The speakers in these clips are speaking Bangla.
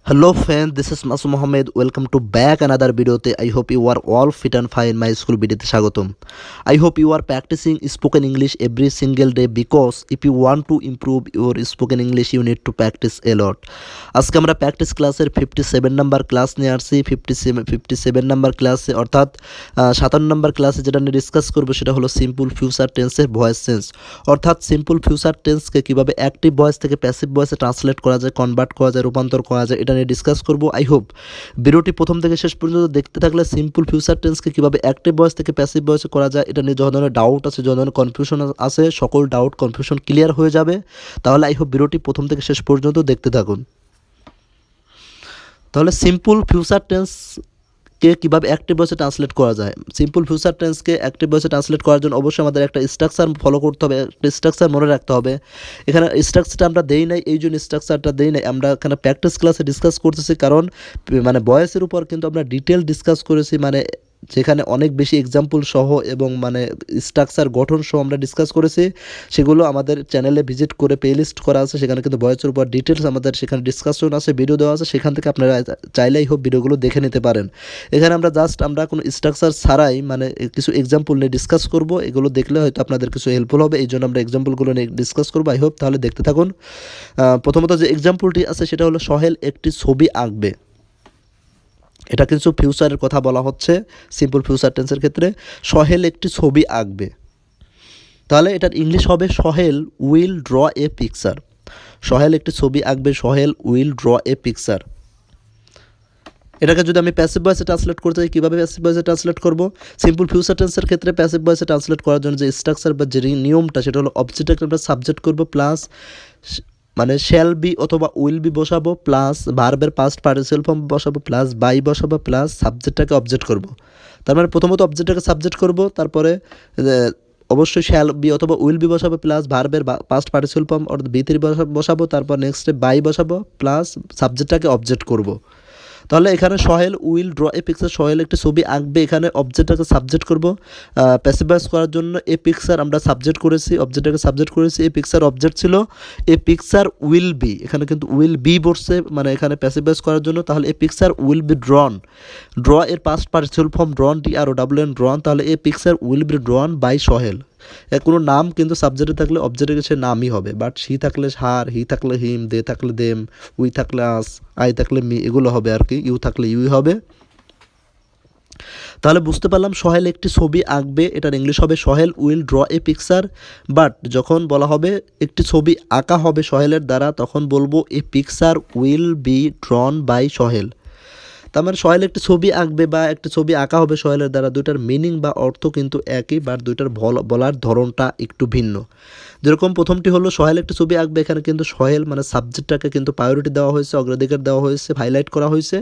Hello friend, this is Masu Mohammed. Welcome to back another video. I hope you are all fit and fine. My school video te স্বাগতম. I hope you are practicing spoken English every single day because if you want to improve your spoken English you need to practice a lot. আজকে আমরা প্র্যাকটিস ক্লাসের 57 নাম্বার ক্লাস নিয়ে আসছি। 57 নাম্বার ক্লাসে অর্থাৎ 57 নাম্বার ক্লাসে যেটা নিয়ে ডিসকাস করবো সেটা হলো সিম্পল ফিউচার টেন্সের ভয়েস চেঞ্জ, অর্থাৎ সিম্পল ফিউচার টেন্সকে কীভাবে অ্যাক্টিভ ভয়েস থেকে প্যাসিভ ভয়েসে ট্রান্সলেট করা যায়, কনভার্ট করা যায়, রূপান্তর করা যায়, এটা নিয়ে ডিসকাস করবো। আই হোপ ভিডিওটি প্রথম থেকে শেষ পর্যন্ত দেখতে থাকলে সিম্পল ফিউচার টেন্সকে কীভাবে অ্যাক্টিভ ভয়েস থেকে প্যাসিভ ভয়েসে করা যায় এটা নিয়ে যত ধরনের ডাউট আছে, যত ধরনের কনফিউশন আছে, সকল ডাউট কনফিউশন ক্লিয়ার হয়ে যাবে। তাহলে আই হোপ ভিডিওটি প্রথম থেকে শেষ পর্যন্ত দেখতে থাকুন। তাহলে সিম্পল ফিউচার টেন্সকে কীভাবে অ্যাক্টিভ ভয়েসে ট্রান্সলেট করা যায়, সিম্পল ফিউচার টেন্সকে অ্যাক্টিভ ভয়েসে ট্রান্সলেট করার জন্য অবশ্যই আমাদের একটা স্ট্রাকচার ফলো করতে হবে, একটা স্ট্রাকচার মনে রাখতে হবে। এখানে স্ট্রাকচারটা আমরা দেই নাই, এই জন্য স্ট্রাকচারটা দেই নাই, আমরা এখানে প্র্যাকটিস ক্লাসে ডিসকাস করতেছি, কারণ মানে ভয়েসের উপর কিন্তু আমরা ডিটেল ডিসকাস করেছি, মানে যেখানে অনেক বেশি এক্সাম্পল সহ এবং মানে স্ট্রাকচার গঠন সহ আমরা ডিসকাস করেছি। সেগুলো আমাদের চ্যানেলে ভিজিট করে প্লেলিস্ট করা আছে, সেখানে কিন্তু ভয়েসের উপর ডিটেলস আমাদের সেখানে ডিসকাশন আছে, ভিডিও দেওয়া আছে, সেখান থেকে আপনারা চাইলেই হোক ভিডিওগুলো দেখে নিতে পারেন। এখানে আমরা কোনো স্ট্রাকচার ছাড়াই মানে কিছু এক্সাম্পল নিয়ে ডিসকাস করব, এগুলো দেখলে হয়তো আপনাদের কিছু হেল্পফুল হবে, এই জন্য আমরা এক্সাম্পলগুলো নিয়ে ডিসকাস করবো। আই হোপ তাহলে দেখতে থাকুন। প্রথমত যে এক্সাম্পলটি আছে সেটা হলো সোহেল একটি ছবি আঁকবে। এটা কিছু ফিউচারের কথা বলা হচ্ছে সিম্পল ফিউচার টেন্সের ক্ষেত্রে। সোহেল একটি ছবি আঁকবে, তাহলে এটার ইংলিশ হবে Sohel will draw a picture. Sohel একটি ছবি আঁকবে, Sohel will draw a picture. এটাকে যদি আমি প্যাসিভ ভয়েসে ট্রান্সলেট করতে চাই, কীভাবে প্যাসিভ ভয়েসে ট্রান্সলেট করব? সিম্পল ফিউচার টেন্সের ক্ষেত্রে প্যাসিভ ভয়েসে ট্রান্সলেট করার জন্য যে স্ট্রাকচার বা যে নিয়মটা সেটা হলো অবজেক্টটাকে আমরা সাবজেক্ট করব, প্লাস মানে শ্যাল বি অথবা উইল বি বসাবো, প্লাস ভার্বের পাস্ট পার্টিসিপাল ফর্ম বসাবো, প্লাস বাই বসাবো, প্লাস সাবজেক্টটাকে অবজেক্ট করব। তার মানে প্রথমত অবজেক্টটাকে সাবজেক্ট করব, তারপরে অবশ্যই শ্যাল বি অথবা উইল বি বসাবো, প্লাস ভার্বের পাস্ট পার্টিসিপাল ফর্ম অর্থাৎ বি থ্রি বসাবো, তারপর নেক্সটে বাই বসাবো, প্লাস সাবজেক্টটাকে অবজেক্ট করব। তাহলে এখানে Sohel will draw a picture, Sohel একটি ছবি আঁকবে, এখানে অবজেক্টটাকে সাবজেক্ট করব। প্যাসিভ ভয়েস করার জন্য এ পিকচার আমরা সাবজেক্ট করেছি, অবজেক্টটাকে সাবজেক্ট করেছি, এ পিকচার অবজেক্ট ছিল, এ পিকচার উইল বি, এখানে কিন্তু উইল বি বসছে মানে এখানে প্যাসিভ ভয়েস করার জন্য। তাহলে a picture will be drawn, draw এর past participle form drawn, DROWN drawn, তাহলে a picture will be drawn by Sohel. কোনো নাম কিন্তু সাবজেক্টে থাকলে অবজেক্টে সে নামই হবে, বাট সি থাকলে হার, হি থাকলে হিম, দে থাকলে দেম, উই থাকলে আস, আই থাকলে মি, এগুলো হবে আর কি, ইউ থাকলে ইউই হবে। তাহলে বুঝতে পারলাম সোহেল একটি ছবি আঁকবে, এটার ইংলিশ হবে Sohel will draw a picture. But যখন বলা হবে একটি ছবি আঁকা হবে সোহেলের দ্বারা, তখন বলবো a picture will be drawn by Sohel. তার মানে সোহেল একটি ছবি আঁকবে বা একটি ছবি আঁকা হবে সোহেলের দ্বারা, দুইটার মিনিং বা অর্থ কিন্তু একই, বাট দুইটার বলার ধরনটা একটু ভিন্ন। যেরকম প্রথমটি হলো সোহেল একটি ছবি আঁকবে, এখানে কিন্তু সোহেল মানে সাবজেক্টটাকে কিন্তু প্রায়োরিটি দেওয়া হয়েছে, অগ্রাধিকার দেওয়া হয়েছে, হাইলাইট করা হয়েছে।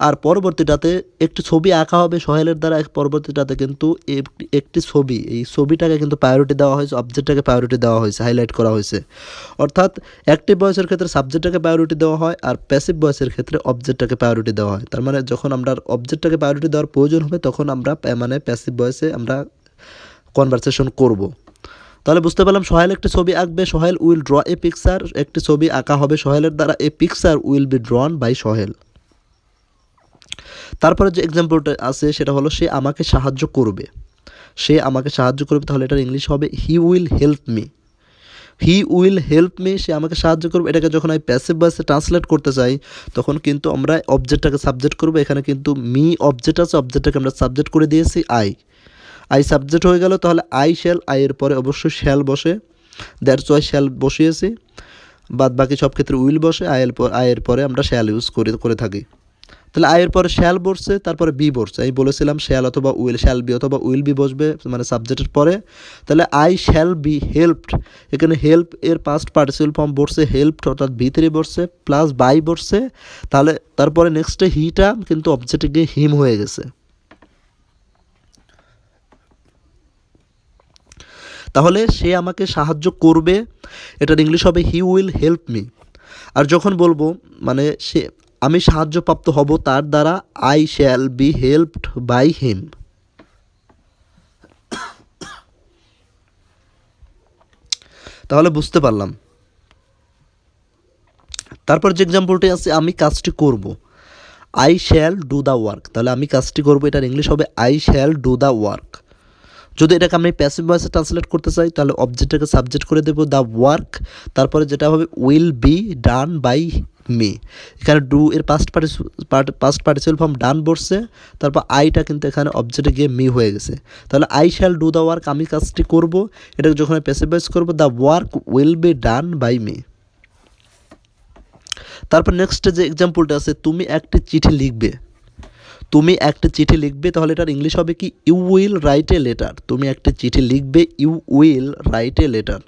আর পরবর্তীটাতে একটি ছবি আঁকা হবে সোহেলের দ্বারা, পরবর্তীটাতে কিন্তু একটি ছবি, এই ছবিটাকে কিন্তু প্রায়োরিটি দেওয়া হয়েছে, অবজেক্টটাকে প্রায়োরিটি দেওয়া হয়েছে, হাইলাইট করা হয়েছে। অর্থাৎ অ্যাক্টিভ ভয়েসের ক্ষেত্রে সাবজেক্টটাকে প্রায়োরিটি দেওয়া হয়, আর প্যাসিভ ভয়েসের ক্ষেত্রে অবজেক্টটাকে প্রায়োরিটি দেওয়া হয়। তার মানে যখন আমরা অবজেক্টটাকে প্রায়োরিটি দেওয়ার প্রয়োজন হবে তখন আমরা মানে প্যাসিভ ভয়েসে আমরা কনভারসেশন করব। তাহলে বুঝতে পারলাম সোহেল একটি ছবি আঁকবে, Sohel will draw a picture, একটি ছবি আঁকা হবে সোহেলের দ্বারা, a picture will be drawn by Sohel. তারপরে যে এক্সাম্পলটা আছে সেটা হলো সে আমাকে সাহায্য করবে, সে আমাকে সাহায্য করবে, তাহলে এটার ইংলিশ হবে he will help me, he will help me, সে আমাকে সাহায্য করবে। এটাকে যখন আমি প্যাসিভ ভয়েসে ট্রান্সলেট করতে চাই তখন কিন্তু আমরা অবজেক্টটাকে সাবজেক্ট করবো, এখানে কিন্তু মি অবজেক্ট আছে, অবজেক্টটাকে আমরা সাবজেক্ট করে দিয়েছি আই, আই সাবজেক্ট হয়ে গেল। তাহলে আই শ্যাল, আই এর পরে অবশ্যই শ্যাল বসে, দ্যাটস ওয়াই শ্যাল বসিয়েছি, বাদ বাকি সব ক্ষেত্রে উইল বসে, আয়ের পরে আমরা শ্যাল ইউজ করে থাকি। তাহলে আয়ের পরে শ্যাল বসছে, তারপরে বি বসছে, আমি বলেছিলাম শ্যাল অথবা উইল, শ্যাল বি অথবা উইল বি বসবে মানে সাবজেক্টের পরে। তাহলে আই শ্যাল বি হেল্পড, এখানে হেল্প এর পাস্ট পার্টিসিপাল ফর্ম বসছে হেল্পড, অর্থাৎ বি থ্রি বসছে, প্লাস বাই বসছে। তাহলে তারপরে নেক্সটে হিটা কিন্তু অবজেক্টে গিয়ে হিম হয়ে গেছে। তাহলে সে আমাকে সাহায্য করবে, এটার ইংলিশ হবে হি উইল হেল্প মি। আর যখন বলবো মানে সে আমি সাহায্যপ্রাপ্ত হব তার দ্বারা, I shall be helped by him. তাহলে বুঝতে পারলাম তারপর যে এক্সাম্পলটি আছে, আমি কাজটি করব, I shall do the work. তাহলে আমি কাজটি করব, এটার ইংলিশ হবে I shall do the work. যদি এটাকে আমি প্যাসিভ ভয়েসে ট্রান্সলেট করতে চাই তাহলে অবজেক্টটাকে সাবজেক্ট করে দেবো দ্য ওয়ার্ক, তারপরে যেটা হবে will be done by me. এখানে ডু এর পাস্ট পার্টিসিপাল ফর্ম ডান বসছে, তারপর আইটা কিন্তু এখানে অবজেক্টে গিয়ে মি হয়ে গেছে। তাহলে I shall do the work, আমি কাজটি করব, এটাকে যখন আমি প্যাসিভ ভয়েস করবো the work will be done by me. তারপর নেক্সট যে এক্সাম্পলটা আছে, তুমি একটি চিঠি লিখবে, তুমি একটা চিঠি লিখবে, তাহলে এটার ইংলিশ হবে কি you will write a letter. তুমি একটা চিঠি লিখবে, you will write a letter.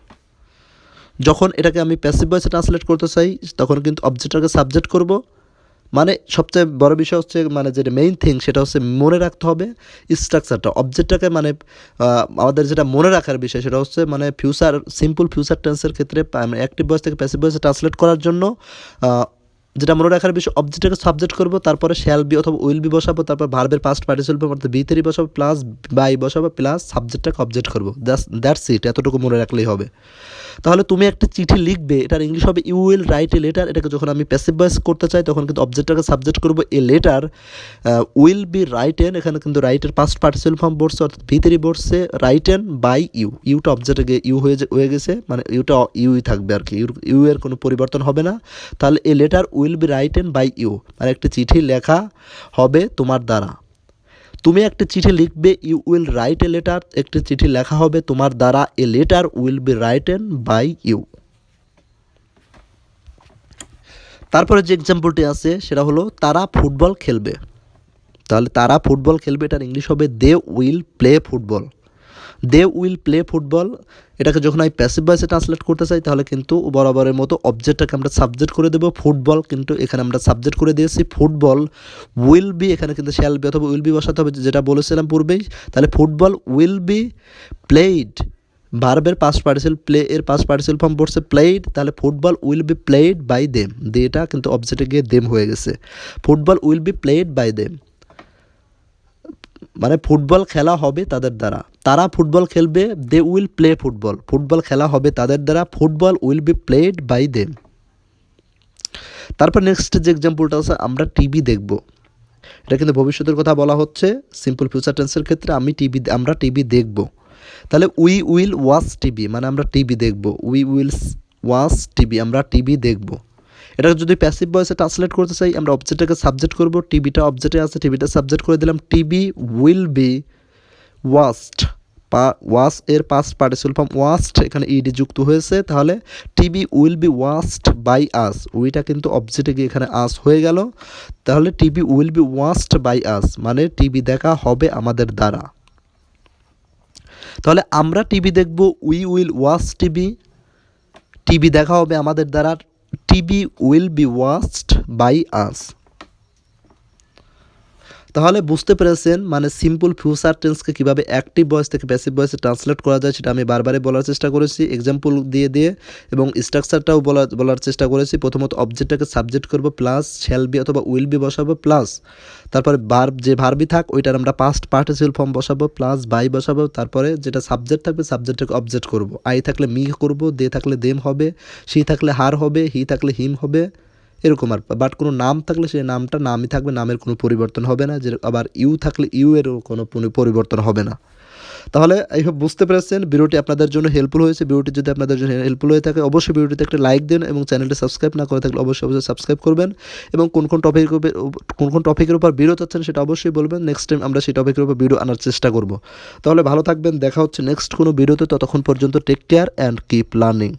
যখন এটাকে আমি প্যাসিভ ভয়েসে ট্রান্সলেট করতে চাই তখন কিন্তু অবজেক্টটাকে সাবজেক্ট করব। মানে সবচেয়ে বড় বিষয় হচ্ছে, মানে যেটা মেইন থিং সেটা হচ্ছে মনে রাখতে হবে স্ট্রাকচারটা অবজেক্টটাকে, মানে আমাদের যেটা মনে রাখার বিষয় সেটা হচ্ছে মানে সিম্পল ফিউচার টেন্সের ক্ষেত্রে অ্যাক্টিভ ভয়েস থেকে প্যাসিভ ভয়েসে ট্রান্সলেট করার জন্য যেটা মনে রাখার বিষয়, অবজেক্টটাকে সাবজেক্ট করবো, তারপরে শ্যাল বি অথবা উইল বি বসাবো, তারপর ভার্বের পাস্ট পার্টিসিপাল ফর্ম অর্থাৎ বি থ্রি বসাবো, প্লাস বাই বসাবো, প্লাস সাবজেক্টটাকে অবজেক্ট করবো। দ্যাটস ইট, এতটুকু মনে রাখলেই হবে। তাহলে তুমি একটা চিঠি লিখবে, এটার ইংলিশ হবে you will write a letter. এটাকে যখন আমি প্যাসিভ ভয়েস করতে চাই তখন কিন্তু অবজেক্টটাকে সাবজেক্ট করবো এ লেটার উইল বি রাইটেন। এখানে কিন্তু রাইটের পাস্ট পার্টিসিপাল ফর্ম বসছে অর্থাৎ ভি থ্রি বসছে, রাইটেন বাই ইউ। ইউটা অবজেক্টে গিয়ে ইউ হয়ে গেছে, মানে ইউটা ইউই থাকবে আর কি, ইউ এর কোনো পরিবর্তন হবে না। তাহলে a letter will be written by you, মানে একটা চিঠি লেখা হবে তোমার দ্বারা। তুমি একটা চিঠি লিখবে, you will write a letter, একটি চিঠি লেখা হবে তোমার দ্বারা, a letter will be written by you. তারপরে যে এক্সাম্পলটি আছে সেটা হলো তারা ফুটবল খেলবে। তাহলে তারা ফুটবল খেলবে, এটার ইংলিশ হবে they will play football. They will play football. এটাকে যখন আমি প্যাসিভ ভয়েসে ট্রান্সলেট করতে চাই তাহলে কিন্তু বরাবরের মতো অবজেক্টটাকে আমরা সাবজেক্ট করে দেবো ফুটবল, কিন্তু এখানে আমরা সাবজেক্ট করে দিয়েছি ফুটবল। উইল বি, এখানে কিন্তু শ্যাল বি অথবা উইল বি বসাতে হবে যেটা বলেছিলাম পূর্বেই। তাহলে ফুটবল উইল বি প্লেইড, ভার্বের পাস্ট পার্টিসিপাল প্লে এর পাস্ট পার্টিসিপাল ফর্ম পড়ছে প্লেইড, তাহলে football will be played by them. এটা কিন্তু অবজেক্টে গিয়ে দেম হয়ে গেছে। Football will be played by them, মানে ফুটবল খেলা হবে তাদের দ্বারা। তারা ফুটবল খেলবে, they will play football. Football খেলা হবে তাদের দ্বারা, football will be played by them. তারপর নেক্সট যে এক্সাম্পলটা আছে, আমরা টিভি দেখব। এটা কিন্তু ভবিষ্যতের কথা বলা হচ্ছে সিম্পল ফিউচার টেন্সের ক্ষেত্রে, আমরা টিভি দেখব। তাহলে উই উইল ওয়াচ টিভি, মানে আমরা টিভি দেখব। উই উইল ওয়াচ টিভি, আমরা টিভি দেখব। এটাকে যদি প্যাসিভ ভয়েসে ট্রান্সলেট করতে চাই আমরা অবজেক্টটাকে সাবজেক্ট করব, টিভিটা অবজেক্টে আছে, টিভিটা সাবজেক্ট করে দিলাম, TV will be watched. Watch এর পাস্ট পার্টিসিপাল ফর্ম ওয়াচড, এখানে ইডি যুক্ত হয়েছে, তাহলে TV will be watched by us. উইটা কিন্তু অবজেক্টে গিয়ে এখানে আস হয়ে গেল। তাহলে TV will be watched by us, মানে টিভি দেখা হবে আমাদের দ্বারা। তাহলে আমরা টিভি দেখব, we will watch TV, TV দেখা হবে আমাদের দ্বারা, TV will be watched by us. তাহলে বুঝতে পেরেছেন মানে সিম্পল ফিউচার টেন্সকে কীভাবে অ্যাক্টিভ ভয়েস থেকে প্যাসিভ ভয়েসে ট্রান্সলেট করা যায় সেটা আমি বারবারই বলার চেষ্টা করেছি এক্সাম্পল দিয়ে এবং স্ট্রাকচারটাও বলার চেষ্টা করেছি। প্রথমত অবজেক্টটাকে সাবজেক্ট করব, প্লাস শ্যাল বি অথবা উইল বি বসাবো, প্লাস তারপরে যে ভার্বই থাক ওইটার আমরা পাস্ট পার্টিসিপাল ফর্ম বসাবো, প্লাস বাই বসাবো, তারপরে যেটা সাবজেক্ট থাকবে সাবজেক্টটাকে অবজেক্ট করব। আই থাকলে মি করব, দে থাকলে দেম হবে, সি থাকলে হার হবে, হি থাকলে হিম হবে, এরকম। আর বাট কোনো নাম থাকলে সেই নামটা নামই থাকবে, নামের কোনো পরিবর্তন হবে না। যে আবার ইউ থাকলে ইউ এরও কোনো পরিবর্তন হবে না। তাহলে এই সব বুঝতে পেরেছেন, ভিডিওটি আপনাদের জন্য হেল্পফুল হয়েছে। ভিডিওটি যদি আপনাদের জন্য হেল্পফুল হয়ে থাকে অবশ্যই ভিডিওটিতে একটা লাইক দিন এবং চ্যানেলটি সাবস্ক্রাইব না করে থাকলে অবশ্যই সাবস্ক্রাইব করবেন এবং কোন কোন টপিকের উপর ভিডিও চাচ্ছেন সেটা অবশ্যই বলবেন। নেক্সট টাইম আমরা সেই টপিকের উপর ভিডিও আনার চেষ্টা করব। তাহলে ভালো থাকবেন, দেখা হচ্ছে নেক্সট কোনো ভিডিওতে। ততক্ষণ পর্যন্ত take care and keep learning.